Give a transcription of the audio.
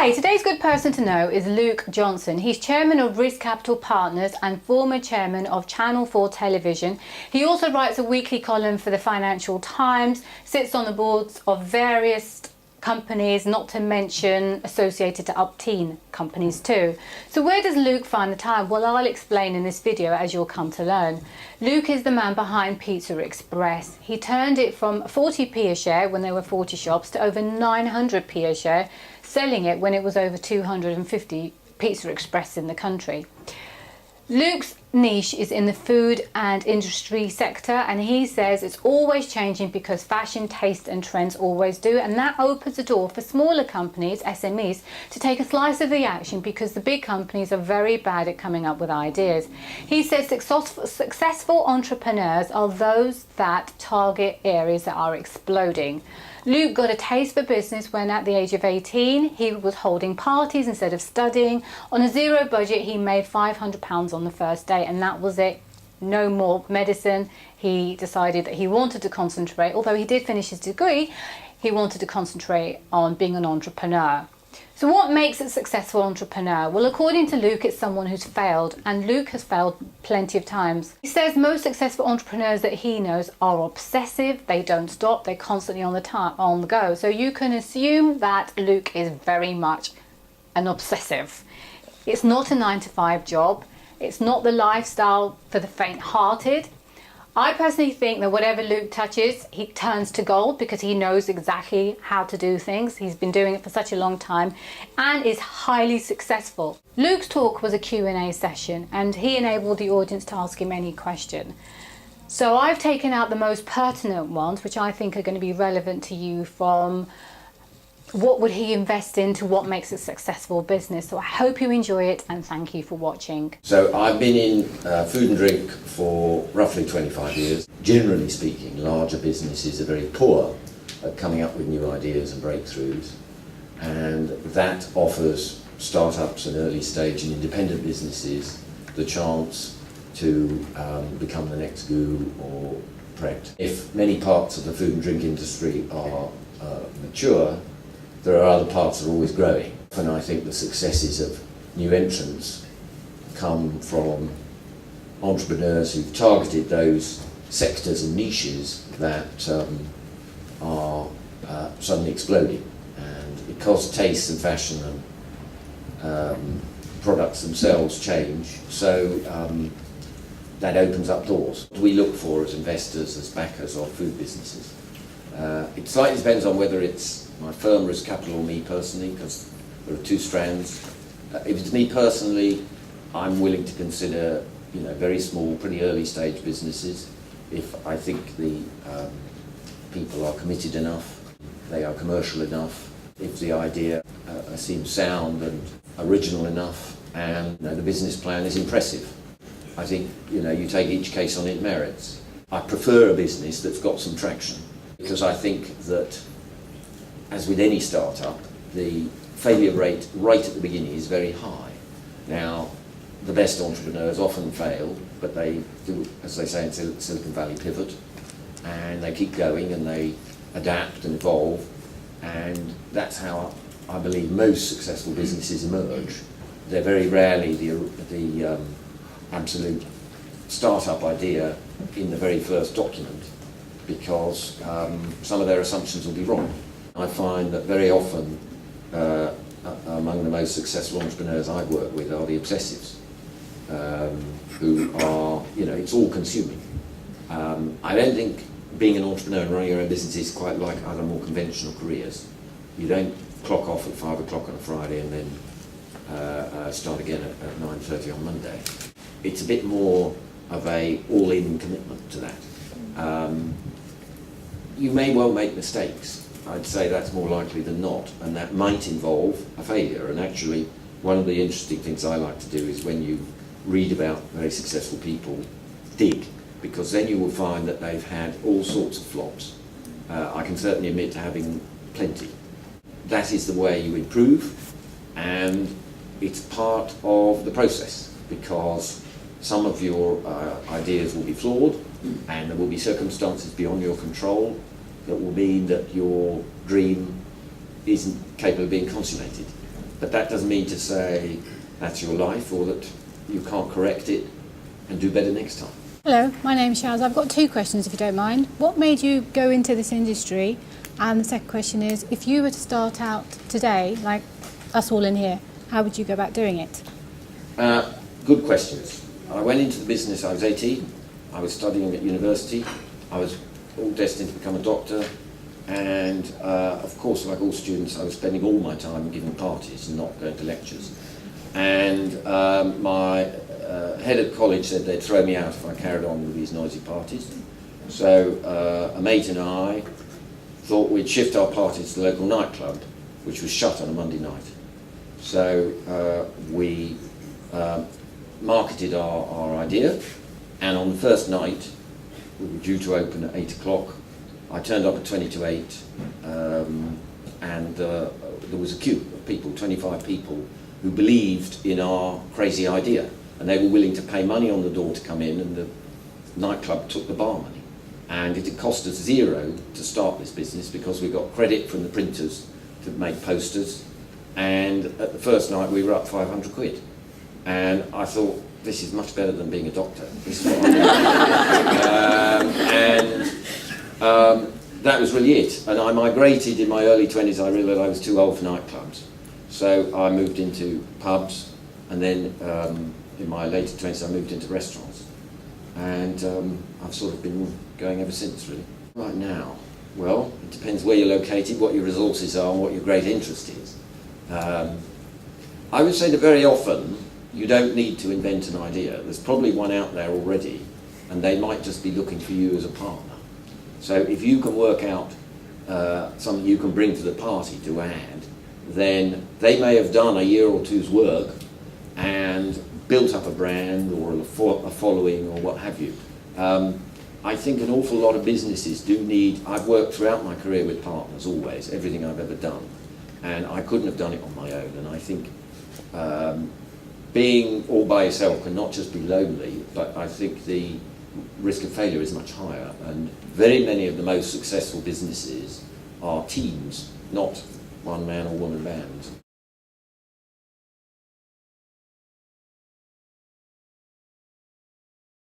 Hi, today's good person to know is Luke Johnson. He's chairman of Risk Capital Partners and former chairman of Channel 4 Television. He also writes a weekly column for the Financial Times, sits on the boards of various companies, not to mention associated to up-teen companies too. So where does Luke find the time? Well, I'll explain in this video, as you'll come to learn. Luke is the man behind Pizza Express. He turned it from 40p a share when there were 40 shops to over 900p a share, selling it when it was over 250 Pizza Express in the country. Luke's niche is in the food and industry sector, and he says it's always changing because fashion, taste and trends always do, and that opens the door for smaller companies, SMEs, to take a slice of the action because the big companies are very bad at coming up with ideas. He says successful entrepreneurs are those that target areas that are exploding. Luke got a taste for business when at the age of 18 he was holding parties instead of studying. On a zero budget he made £500 on the first day, and that was it. No more medicine. He decided that he wanted to concentrate, although he did finish his degree, he wanted to concentrate on being an entrepreneur. So what makes a successful entrepreneur? Well, according to Luke, it's someone who's failed, and Luke has failed plenty of times. He says most successful entrepreneurs that he knows are obsessive, they don't stop, they're constantly on the go. So you can assume that Luke is very much an obsessive. It's not a 9-to-5 job. It's not the lifestyle for the faint-hearted. I personally think that whatever Luke touches, he turns to gold because he knows exactly how to do things. He's been doing it for such a long time and is highly successful. Luke's talk was a Q&A session, and he enabled the audience to ask him any question. So I've taken out the most pertinent ones, which I think are going to be relevant to you, from what would he invest in to what makes a successful business. So I hope you enjoy it, and thank you for watching. So I've been in food and drink for roughly 25 years. Generally speaking, larger businesses are very poor at coming up with new ideas and breakthroughs, and that offers startups and early stage and independent businesses the chance to become the next GU or Pret. If many parts of the food and drink industry are mature, there are other parts that are always growing. And I think the successes of new entrants come from entrepreneurs who've targeted those sectors and niches that are suddenly exploding. And because tastes and fashion and products themselves change, so that opens up doors. What do we look for as investors, as backers of food businesses? It slightly depends on whether it's my firm, Risk Capital, or me personally, because there are two strands. If it's me personally, I'm willing to consider, very small, pretty early stage businesses if I think the people are committed enough, they are commercial enough, if the idea seems sound and original enough, and the business plan is impressive. I think you take each case on its merits. I prefer a business that's got some traction, because I think that, as with any startup, the failure rate right at the beginning is very high. Now, the best entrepreneurs often fail, but they do, as they say in Silicon Valley, pivot, and they keep going and they adapt and evolve, and that's how I believe most successful businesses emerge. They're very rarely the absolute startup idea in the very first document, because some of their assumptions will be wrong. I find that very often among the most successful entrepreneurs I've worked with are the obsessives, who are, it's all consuming. I don't think being an entrepreneur and running your own business is quite like other more conventional careers. You don't clock off at 5 o'clock on a Friday and then start again at 9:30 on Monday. It's a bit more of a all-in commitment to that. You may well make mistakes. I'd say that's more likely than not, and that might involve a failure. And actually, one of the interesting things I like to do is, when you read about very successful people, dig, because then you will find that they've had all sorts of flops. I can certainly admit to having plenty. That is the way you improve, and it's part of the process, because some of your ideas will be flawed, and there will be circumstances beyond your control that will mean that your dream isn't capable of being consummated. But that doesn't mean to say that's your life or that you can't correct it and do better next time. Hello, my name's Shaz. I've got 2 questions if you don't mind. What made you go into this industry? And the second question is, if you were to start out today, like us all in here, how would you go about doing it? Good questions. I went into the business, I was 18, I was studying at university, I was all destined to become a doctor, and of course, like all students, I was spending all my time giving parties and not going to lectures. And my head of college said they'd throw me out if I carried on with these noisy parties. So a mate and I thought we'd shift our parties to the local nightclub, which was shut on a Monday night. So we marketed our idea, and on the first night, we were due to open at 8 o'clock. I turned up at 20 to 8, and there was a queue of people, 25 people, who believed in our crazy idea, and they were willing to pay money on the door to come in, and the nightclub took the bar money. And it had cost us 0 to start this business because we got credit from the printers to make posters, and at the first night we were up 500 quid. And I thought, this is much better than being a doctor. This is what I do. That was really it. And I migrated in my early 20s. I realised I was too old for nightclubs. So I moved into pubs, and then in my later 20s I moved into restaurants. And I've sort of been going ever since, really. Right now, well, it depends where you're located, what your resources are, and what your great interest is. I would say that very often you don't need to invent an idea. There's probably one out there already, and they might just be looking for you as a partner. So if you can work out something you can bring to the party to add, then they may have done a year or two's work and built up a brand or a following or what have you. I think an awful lot of businesses do need, I've worked throughout my career with partners always, everything I've ever done, and I couldn't have done it on my own. And I think being all by yourself can not just be lonely, but I think the risk of failure is much higher. And very many of the most successful businesses are teams, not one man or woman bands.